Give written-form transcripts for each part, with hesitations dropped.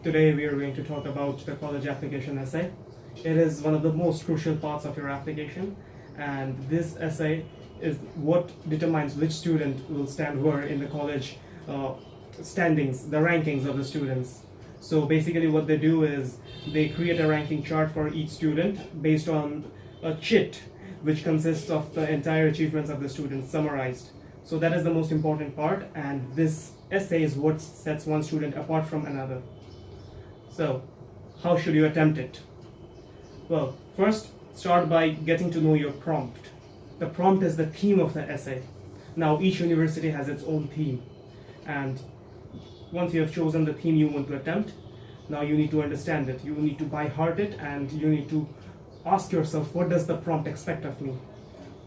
Today we are going to talk about the college application essay. It is one of the most crucial parts of your application, and this essay is what determines which student will stand where in the college standings, the rankings of the students. So basically what they do is they create a ranking chart for each student based on a chit which consists of the entire achievements of the students summarized. So that is the most important part, and this essay is what sets one student apart from another. So how should you attempt it? Well, first start by getting to know your prompt. The prompt is the theme of the essay. Now each university has its own theme, and once you have chosen the theme you want to attempt, now you need to understand it. You need to by heart it, and you need to ask yourself, what does the prompt expect of me?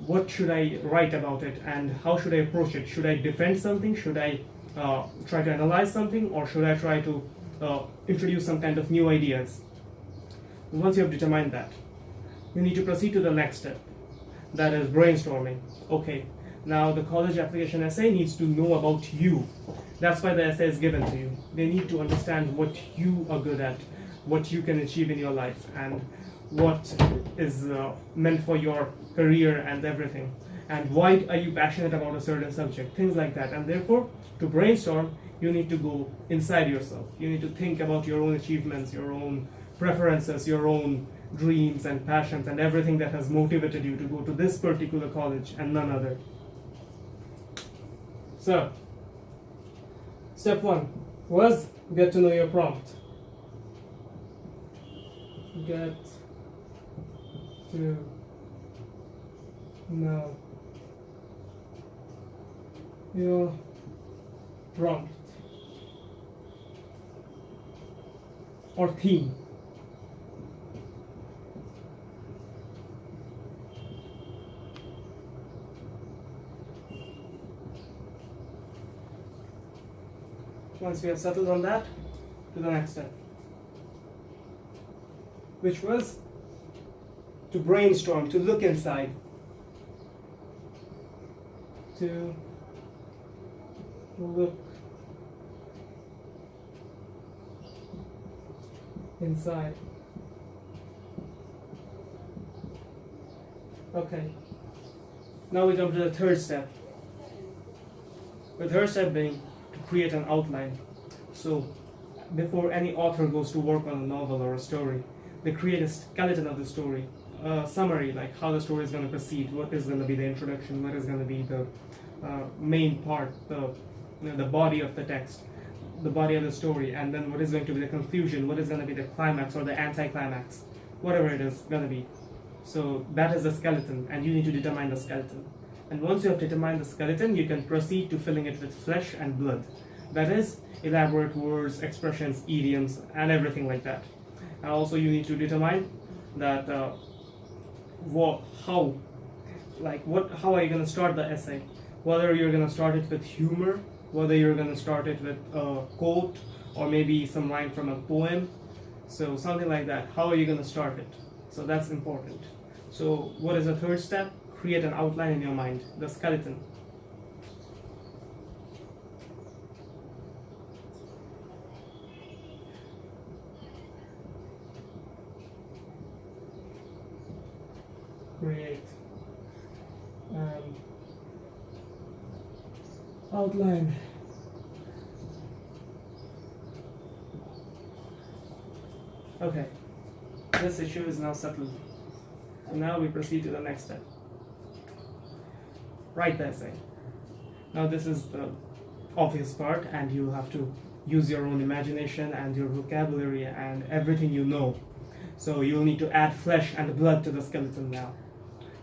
What should I write about it, and how should I approach it? Should I defend something? Should I try to analyze something, or should I try to introduce some kind of new ideas? Once you have determined that, you need to proceed to the next step, that is brainstorming. Okay, now the college application essay needs to know about you. That's why the essay is given to you. They need to understand what you are good at, what you can achieve in your life, and what is meant for your career and everything, and why are you passionate about a certain subject, things like that. And therefore, to brainstorm, you need to go inside yourself. You need to think about your own achievements, your own preferences, your own dreams and passions, and everything that has motivated you to go to this particular college and none other. So, step one was get to know your prompt. Get to know your prompt or theme. Once we have settled on that, to the next step, which was to brainstorm, to look inside, to look inside. Okay, now we come to the third step. The third step being to create an outline. So before any author goes to work on a novel or a story, they create a skeleton of the story, a summary, like how the story is going to proceed, what is going to be the introduction, what is going to be the main part, the body of the text, the body of the story, and then what is going to be the conclusion, what is going to be the climax or the anti-climax, whatever it is going to be. So that is the skeleton, and you need to determine the skeleton. And once you have determined the skeleton, you can proceed to filling it with flesh and blood. That is, elaborate words, expressions, idioms, and everything like that. And also you need to determine that how are you going to start the essay? Whether you're going to start it with humor, whether you're going to start it with a quote, or maybe some line from a poem. So something like that. How are you going to start it? So that's important. So what is the third step? Create an outline in your mind, the skeleton. Create an outline. Okay, this issue is now settled. So now we proceed to the next step. Write the essay. Now this is the obvious part, and you have to use your own imagination and your vocabulary and everything you know. So you'll need to add flesh and blood to the skeleton now.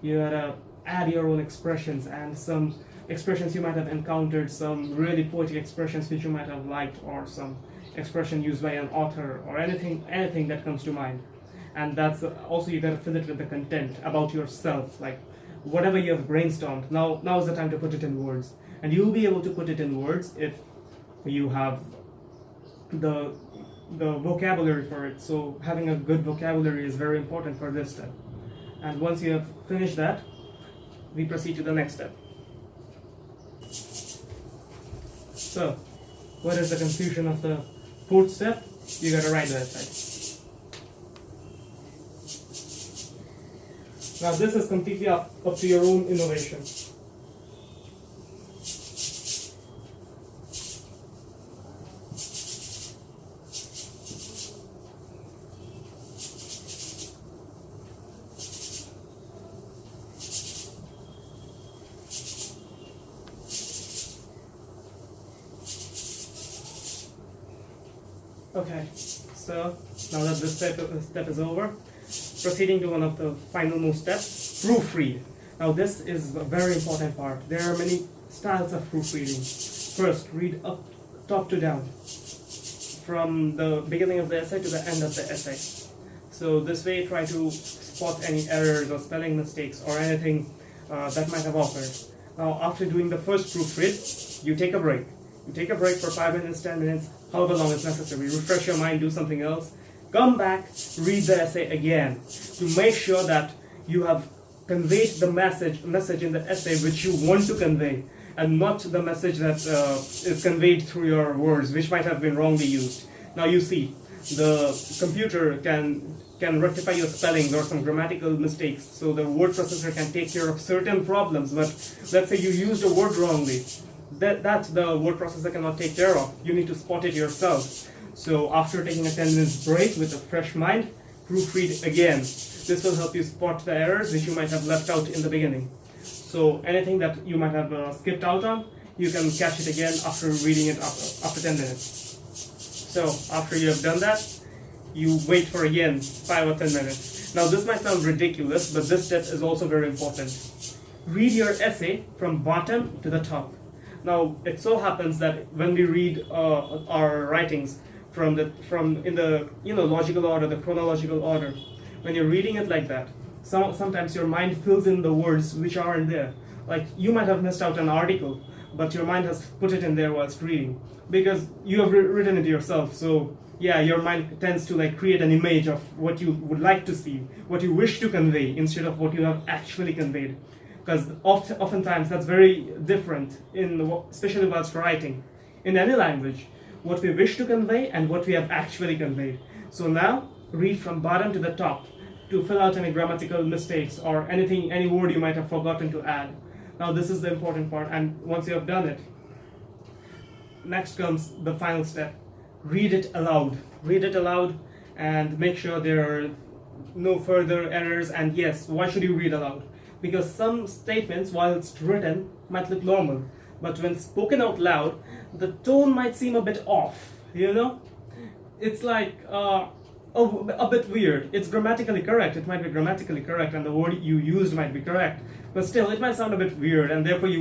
You gotta add your own expressions, and some expressions you might have encountered, some really poetic expressions which you might have liked, or some expression used by an author, or anything that comes to mind. And that's also, you gotta fill it with the content about yourself, like whatever you have brainstormed. Now is the time to put it in words, and you'll be able to put it in words if you have the vocabulary for it. So having a good vocabulary is very important for this step. And once you have finished that, we proceed to the next step. So what is the conclusion of the fourth step? you gotta write the essay. Now this is completely up to your own innovation. Okay, so now that this step is over, proceeding to one of the final most steps, proofread. Now this is a very important part. There are many styles of proofreading. First, read up, top to down, from the beginning of the essay to the end of the essay. So this way, try to spot any errors or spelling mistakes or anything that might have occurred. Now, after doing the first proofread, you take a break. You take a break for 5 minutes, 10 minutes, however long is necessary. Refresh your mind, do something else. Come back, read the essay again to make sure that you have conveyed the message in the essay which you want to convey, and not the message that is conveyed through your words, which might have been wrongly used. Now you see, the computer can rectify your spellings or some grammatical mistakes, so the word processor can take care of certain problems. But let's say you used a word wrongly, that the word processor cannot take care of. You need to spot it yourself. So after taking a 10 minutes break with a fresh mind, proofread again. This will help you spot the errors which you might have left out in the beginning. So anything that you might have skipped out on, you can catch it again after reading it after 10 minutes. So after you have done that, you wait for again 5 or 10 minutes. Now this might sound ridiculous, but this step is also very important. Read your essay from bottom to the top. Now it so happens that when we read our writings from in the logical order, the chronological order, when you're reading it like that, sometimes your mind fills in the words which aren't there. Like you might have missed out an article, but your mind has put it in there whilst reading because you have written it yourself. So yeah, your mind tends to like create an image of what you would like to see, what you wish to convey, instead of what you have actually conveyed. Because oftentimes that's very different, especially whilst writing. In any language, what we wish to convey and what we have actually conveyed. So now, read from bottom to the top to fill out any grammatical mistakes or any word you might have forgotten to add. Now this is the important part, and once you have done it, next comes the final step. Read it aloud. Read it aloud and make sure there are no further errors. And yes, why should you read aloud? Because some statements, while it's written, might look normal, but when spoken out loud, the tone might seem a bit off, It's like a bit weird. It's grammatically correct, it might be grammatically correct, and the word you used might be correct, but still, it might sound a bit weird, and therefore you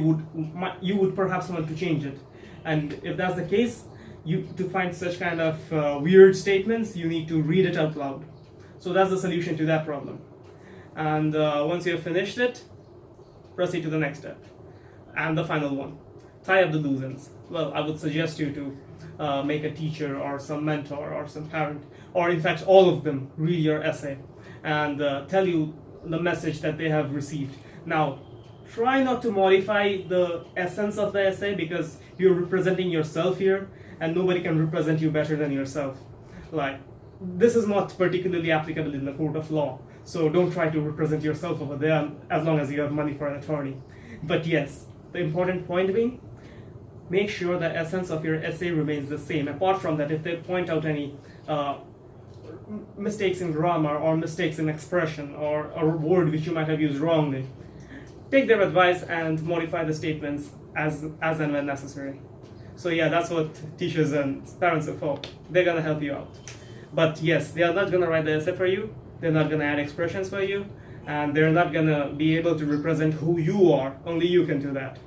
would perhaps want to change it. And if that's the case, to find such kind of weird statements, you need to read it out loud. So that's the solution to that problem. And once you have finished it, proceed to the next step. And the final one, tie up the loose ends. Well, I would suggest you to make a teacher or some mentor or some parent, or in fact all of them, read your essay and tell you the message that they have received. Now, try not to modify the essence of the essay, because you're representing yourself here and nobody can represent you better than yourself. Like, this is not particularly applicable in the court of law. So don't try to represent yourself over there as long as you have money for an attorney. But yes, the important point being, make sure the essence of your essay remains the same. Apart from that, if they point out any mistakes in grammar or mistakes in expression or a word which you might have used wrongly, take their advice and modify the statements as and when necessary. So yeah, that's what teachers and parents are for. They're gonna help you out. But yes, they are not gonna write the essay for you. They're not gonna add expressions for you, and they're not gonna be able to represent who you are. Only you can do that.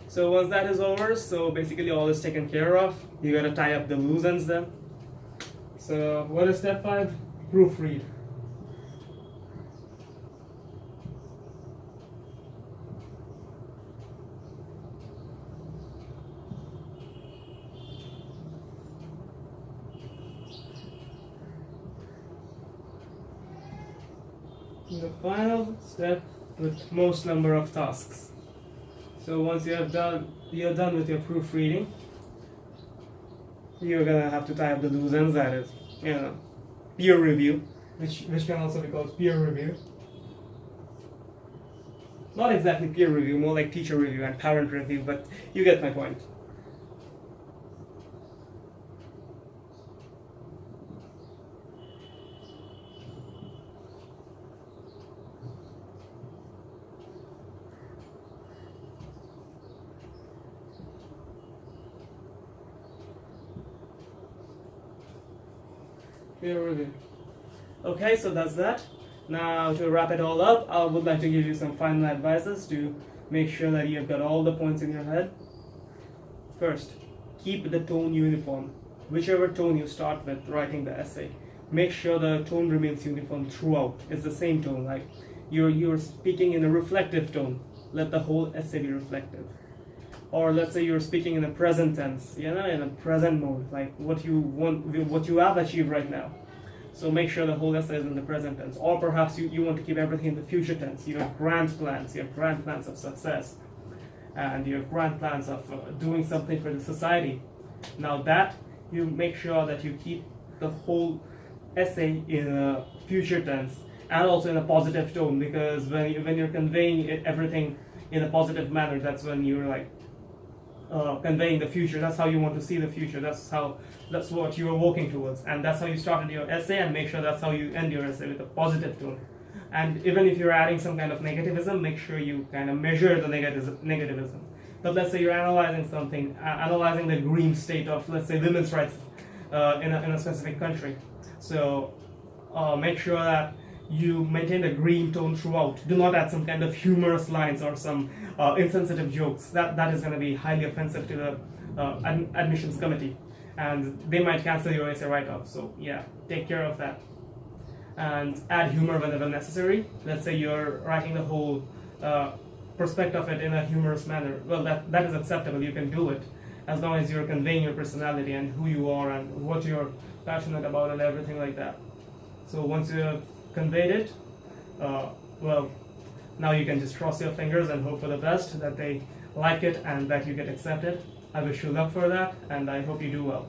So once that is over, so basically all is taken care of. You gotta tie up the loose ends then. So what is step 5? Proofread. The final step with most number of tasks. So once you're done with your proofreading, you're gonna have to tie up the loose ends. That is, peer review, which can also be called peer review. Not exactly peer review, more like teacher review and parent review, but you get my point. Peer review. Okay, so that's that. Now, to wrap it all up, I would like to give you some final advices to make sure that you've got all the points in your head. First, keep the tone uniform. Whichever tone you start with writing the essay, make sure the tone remains uniform throughout. It's the same tone, like you're speaking in a reflective tone. Let the whole essay be reflective. Or let's say you're speaking in a present tense, in a present mode, like what you have achieved right now. So make sure the whole essay is in the present tense. Or perhaps you want to keep everything in the future tense. You have grand plans of success, and you have grand plans of doing something for the society. Now that, you make sure that you keep the whole essay in a future tense and also in a positive tone, because when you're conveying everything in a positive manner, that's when you're like conveying the future. That's how you want to see the future. That's what you are working towards, and that's how you started your essay, and make sure that's how you end your essay, with a positive tone. And even if you're adding some kind of negativism, make sure you kind of measure the negativism. But let's say you're analyzing something, analyzing the green state of, let's say, women's rights in a specific country. So make sure that you maintain a green tone throughout. Do not add some kind of humorous lines or some insensitive jokes. That is going to be highly offensive to the admissions committee, and they might cancel your essay write-off. So yeah, take care of that. And add humor whenever necessary. Let's say you're writing the whole perspective of it in a humorous manner. Well, that is acceptable. You can do it as long as you're conveying your personality and who you are and what you're passionate about and everything like that. So once you have conveyed it, well, now you can just cross your fingers and hope for the best, that they like it and that you get accepted. I wish you luck for that, and I hope you do well.